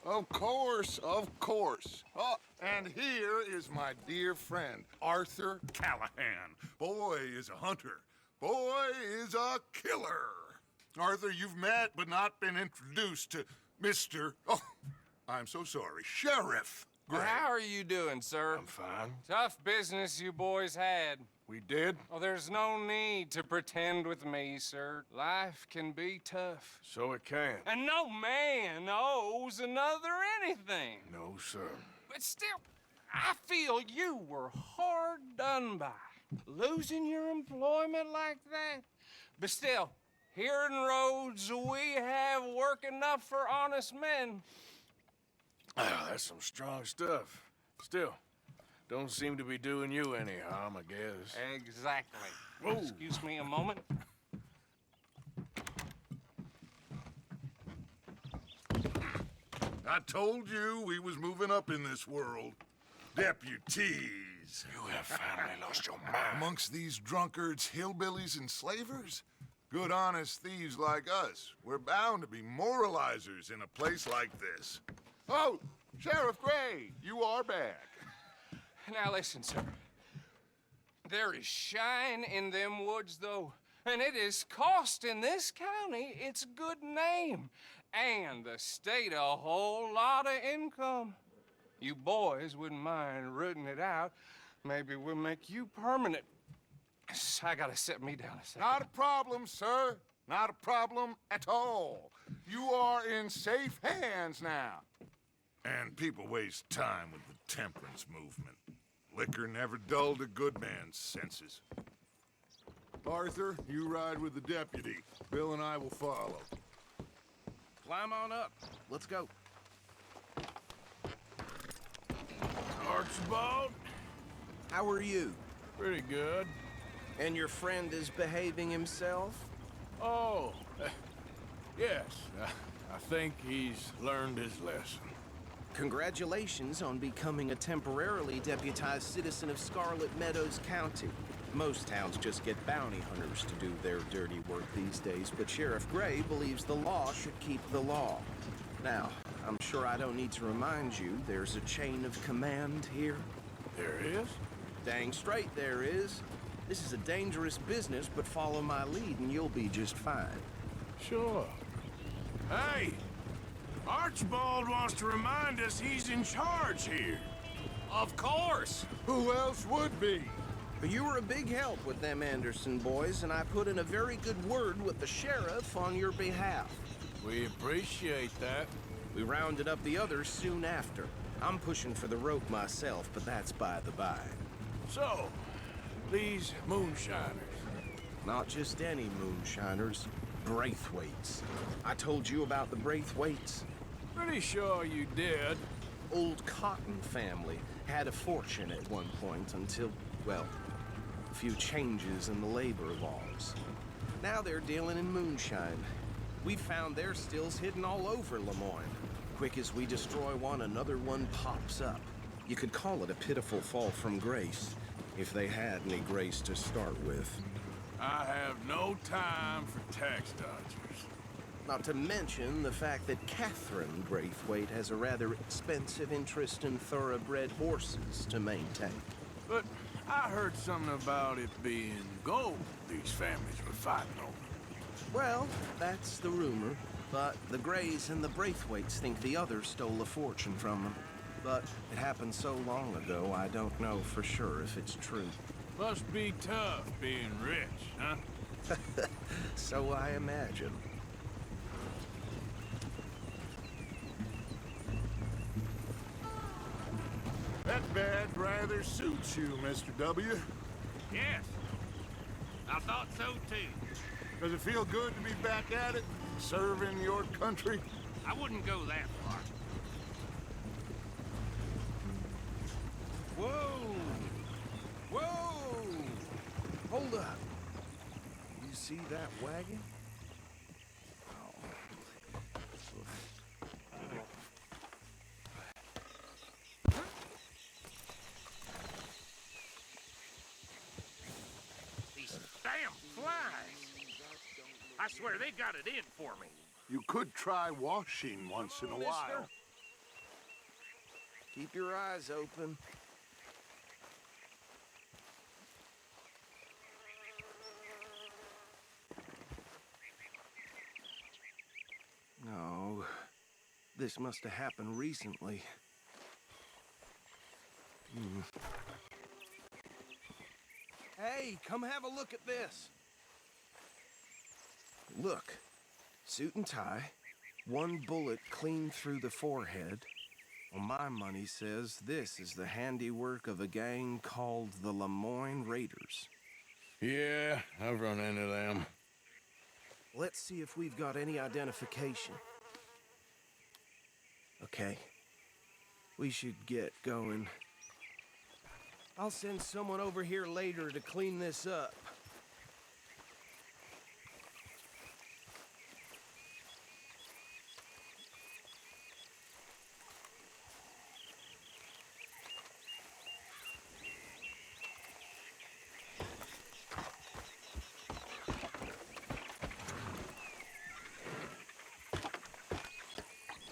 Of course, of course. Oh, and here is my dear friend, Arthur Callahan. Boy is a hunter. Boy is a killer. Arthur, you've met but not been introduced to Mr. Oh, I'm so sorry, Sheriff Gray. How are you doing, sir? I'm fine. Tough business you boys had. We did? Oh, there's no need to pretend with me, sir. Life can be tough. So it can. And no man owes another anything. No, sir. But still, I feel you were hard done by. Losing your employment like that. But still, here in Rhodes, we have work enough for honest men. Ah, that's some strong stuff. Still, don't seem to be doing you any harm, I guess. Exactly. Whoa. Excuse me a moment. I told you we was moving up in this world. Deputies. You have finally lost your mind. Amongst these drunkards, hillbillies, and slavers? Good, honest thieves like us. We're bound to be moralizers in a place like this. Oh, Sheriff Gray, you are back. Now listen, sir. There is shine in them woods, though, and it is costing this county its good name and the state a whole lot of income. You boys wouldn't mind rooting it out. Maybe we'll make you permanent. I gotta sit me down a second. Not a problem, sir. Not a problem at all. You are in safe hands now. And people waste time with the temperance movement. Liquor never dulled a good man's senses. Arthur, you ride with the deputy. Bill and I will follow. Climb on up. Let's go. Archibald? How are you? Pretty good. And your friend is behaving himself? Oh, yes. I think he's learned his lesson. Congratulations on becoming a temporarily deputized citizen of Scarlet Meadows County. Most towns just get bounty hunters to do their dirty work these days, but Sheriff Gray believes the law should keep the law. Now, I'm sure I don't need to remind you there's a chain of command here. There is? Dang straight there is. This is a dangerous business, but follow my lead and you'll be just fine. Sure. Hey! Archibald wants to remind us he's in charge here. Of course. Who else would be? But you were a big help with them Anderson boys, and I put in a very good word with the sheriff on your behalf. We appreciate that. We rounded up the others soon after. I'm pushing for the rope myself, but that's by the by. So, these moonshiners. Not just any moonshiners, Braithwaites. I told you about the Braithwaites. Pretty sure you did. Old Cotton family had a fortune at one point until, well, a few changes in the labor laws. Now they're dealing in moonshine. We've found their stills hidden all over Lemoyne. Quick as we destroy one, another one pops up. You could call it a pitiful fall from grace, if they had any grace to start with. I have no time for tax dodgers. Not to mention the fact that Catherine Braithwaite has a rather expensive interest in thoroughbred horses to maintain. But I heard something about it being gold these families were fighting over. Well, that's the rumor. But the Grays and the Braithwaites think the others stole a fortune from them. But it happened so long ago, I don't know for sure if it's true. Must be tough being rich, huh? So I imagine. That badge rather suits you, Mr. W. Yes, I thought so too. Does it feel good to be back at it, serving your country? I wouldn't go that far. Whoa! Whoa! Hold up. You see that wagon? These damn flies. I swear they got it in for me. You could try washing once in a while. Keep your eyes open. No, this must have happened recently. Hey, come have a look at this. Look, suit and tie, one bullet clean through the forehead. Well, my money says this is the handiwork of a gang called the Lemoyne Raiders. Yeah, I've run into them. Let's see if we've got any identification. Okay. We should get going. I'll send someone over here later to clean this up.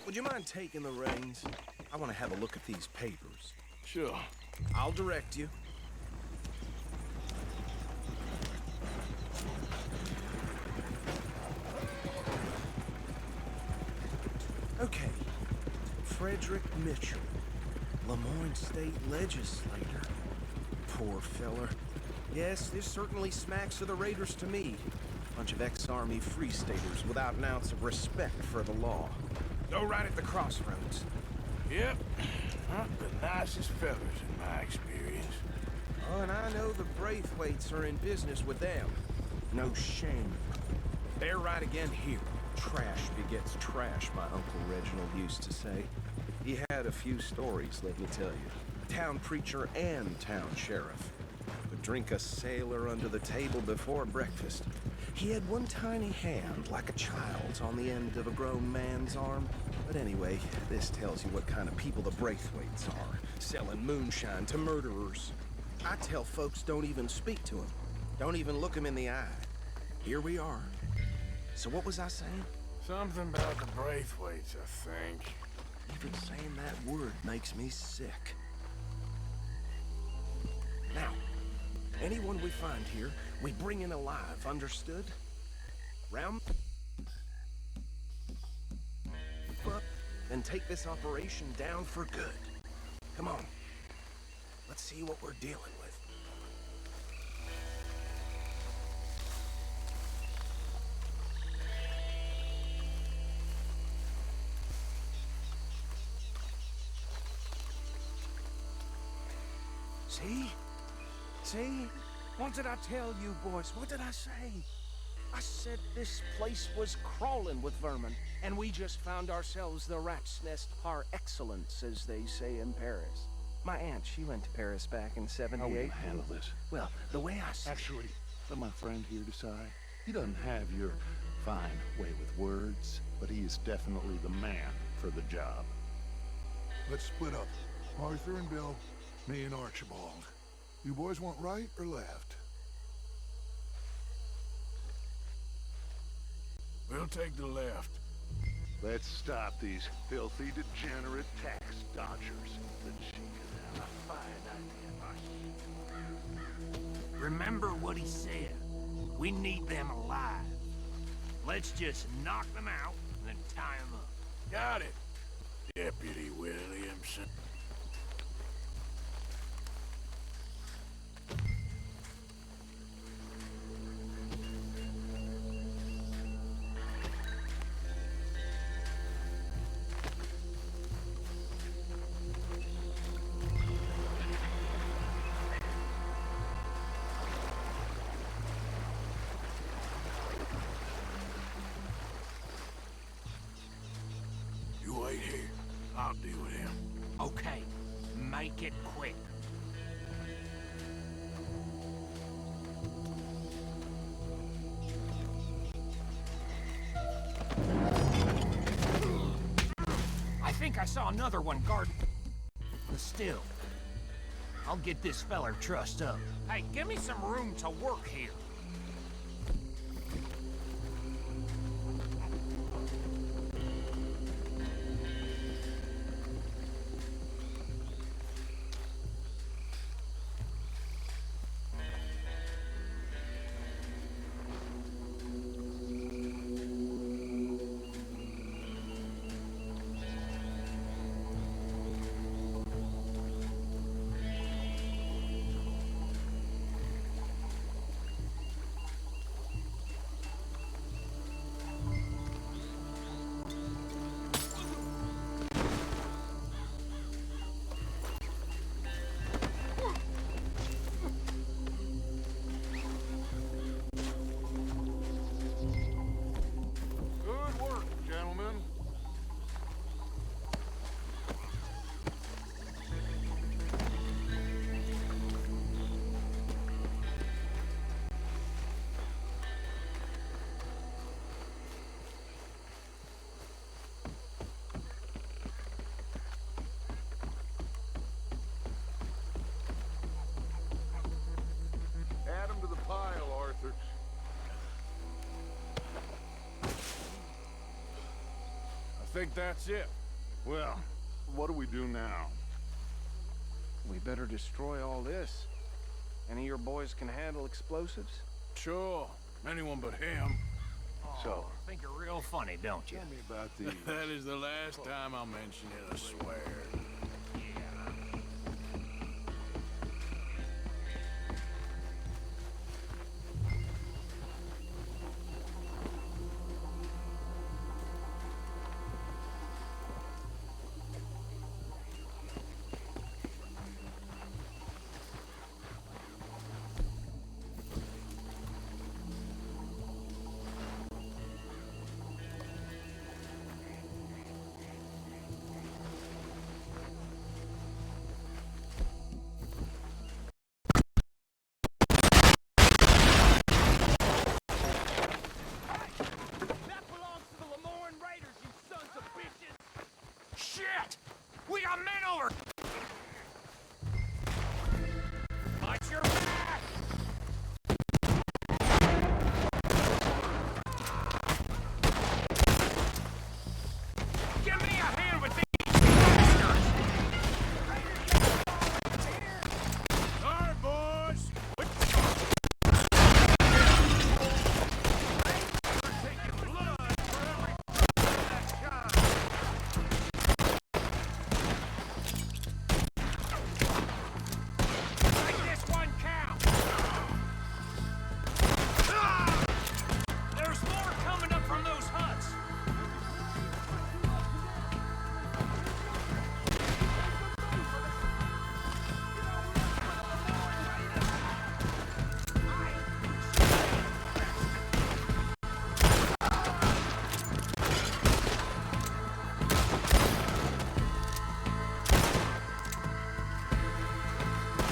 Would you mind taking the reins? I want to have a look at these papers. Sure. I'll direct you. Okay. Frederick Mitchell, Lemoyne State Legislator. Poor feller. Yes, this certainly smacks of the Raiders to me. Bunch of ex-Army Free Staters without an ounce of respect for the law. Go right at the crossroads. Yep. Not the nicest fellas in my experience. Oh, and I know the Braithwaites are in business with them. No shame. They're right again here. Trash begets trash, my Uncle Reginald used to say. He had a few stories, let me tell you. Town preacher and town sheriff. Would drink a sailor under the table before breakfast. He had one tiny hand, like a child's, on the end of a grown man's arm. But anyway, this tells you what kind of people the Braithwaites are. Selling moonshine to murderers. I tell folks don't even speak to him. Don't even look him in the eye. Here we are. So what was I saying? Something about the Braithwaites, I think. Even saying that word makes me sick. Now, anyone we find here, we bring in alive, understood? Round up and take this operation down for good. Come on. Let's see what we're dealing with. See? See? What did I tell you, boys? What did I say? I said this place was crawling with vermin, and we just found ourselves the rat's nest par excellence, as they say in Paris. My aunt, she went to Paris back in '78. How will you handle this? Well, the way I see Actually, let my friend here decide. He doesn't have your fine way with words, but he is definitely the man for the job. Let's split up. Arthur and Bill, me and Archibald. You boys want right or left? We'll take the left. Let's stop these filthy, degenerate tax dodgers. The chief is a fine idea. Remember what he said. We need them alive. Let's just knock them out and then tie them up. Got it, Deputy Williamson. You wait here. I'll deal with him. Okay, make it quick. I think I saw another one guarding the still. I'll get this feller trussed up. Hey, give me some room to work here. think that's it. Well, what do we do now? We better destroy all this. Any of your boys can handle explosives? Sure. Anyone but him. So, Think you're real funny, don't you? tell me about these. That is the last time I'll mention it, I swear. Shit! We got men over! Watch your back! Give me a hand with these bastards! All right, boys. Taking blood for every that shine. Make this one count! There's more coming up from those huts!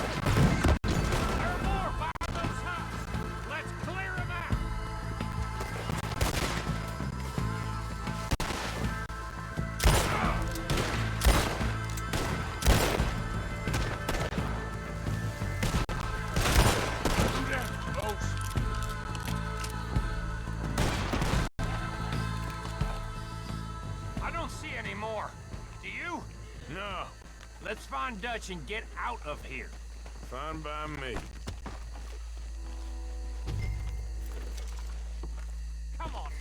There are more by those huts! Let's clear them out! I don't see any more. Do you? No, Let's find Dutch and get out of here. fine by me. Come on.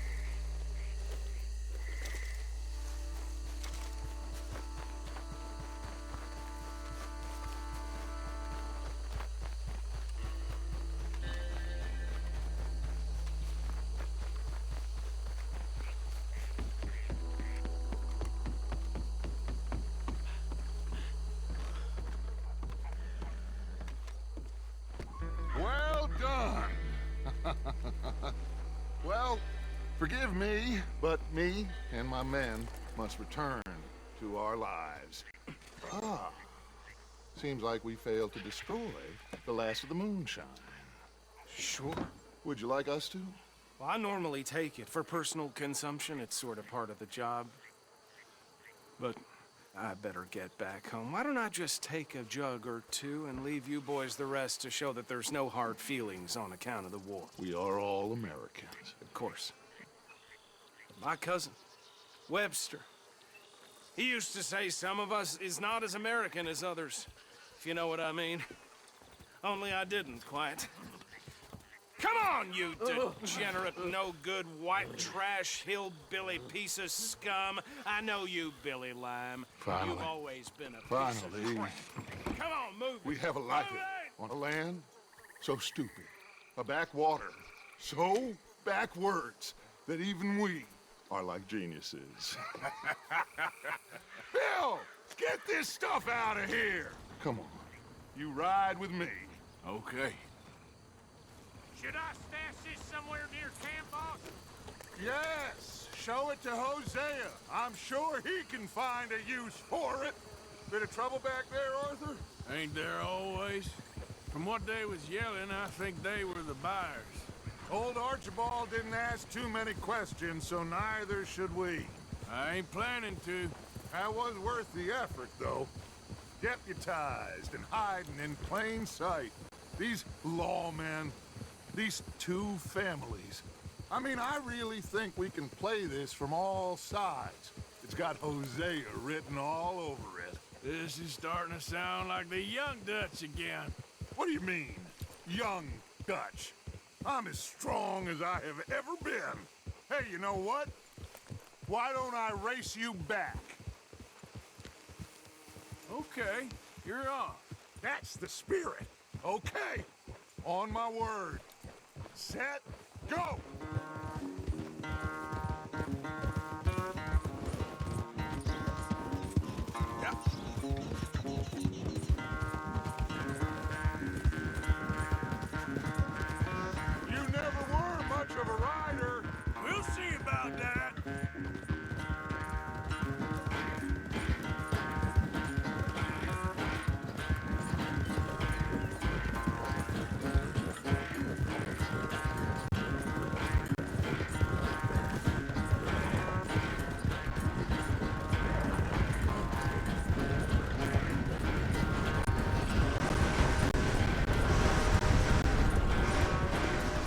Well done. Well, forgive me, but me and my men must return to our lives. Ah, seems like we failed to destroy the last of the moonshine. Sure. Would you like us to? Well, I normally take it for personal consumption. It's sort of part of the job. But I better get back home. Why don't I just take a jug or two and leave you boys the rest to show that there's no hard feelings on account of the war? We are all Americans. Of course. My cousin, Webster, he used to say some of us is not as American as others, if you know what I mean. Only I didn't quite. Come on, you degenerate, no-good, white trash, hillbilly piece of scum. I know you, Billy Lime. Finally. You've always been a piece Finally. of crap. Come on, move it. We have a life Move it! on a land so stupid, a backwater so backwards that even we are like geniuses. Bill, get this stuff out of here. Come on. You ride with me. Okay. Should I stash this somewhere near camp, boss? Yes, show it to Hosea. I'm sure he can find a use for it. Bit of trouble back there, Arthur? Ain't there always? From what they was yelling, I think they were the buyers. Old Archibald didn't ask too many questions, so neither should we. I ain't planning to. That was worth the effort, though. Deputized and hiding in plain sight. These lawmen, these two families. I mean, I really think we can play this from all sides. It's got Hosea written all over it. This is starting to sound like the young Dutch again. What do you mean, young Dutch? I'm as strong as I have ever been. Hey, you know what? Why don't I race you back? Okay, you're off. That's the spirit. Okay, on my word. Set, go! Yep. You never were much of a rider. We'll see about that.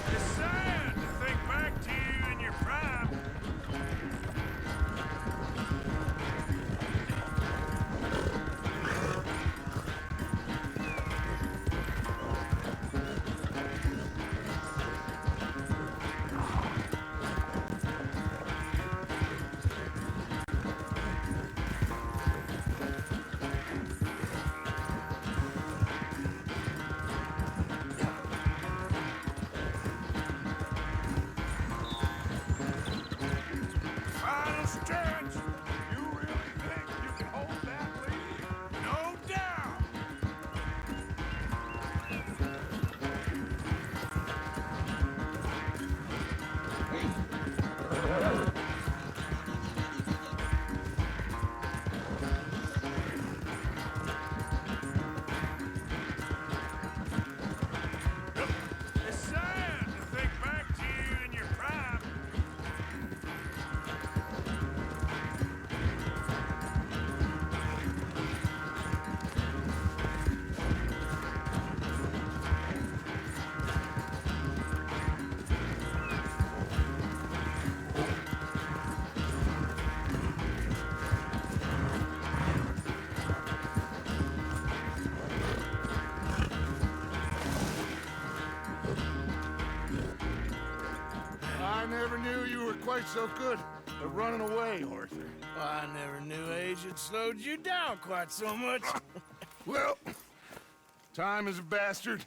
It's sad to think back to you in your prime. Final stretch. You really think you can hold that lead? No doubt. It's sad to think back to you in your prime. I never knew you were quite so good at running away, Arthur. I never knew age had slowed you down quite so much. Well, time is a bastard.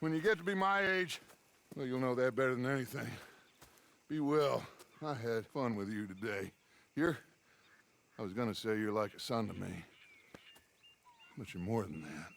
When you get to be my age, well, you'll know that better than anything. Be well. I had fun with you today. I was gonna say you're like a son to me. But you're more than that.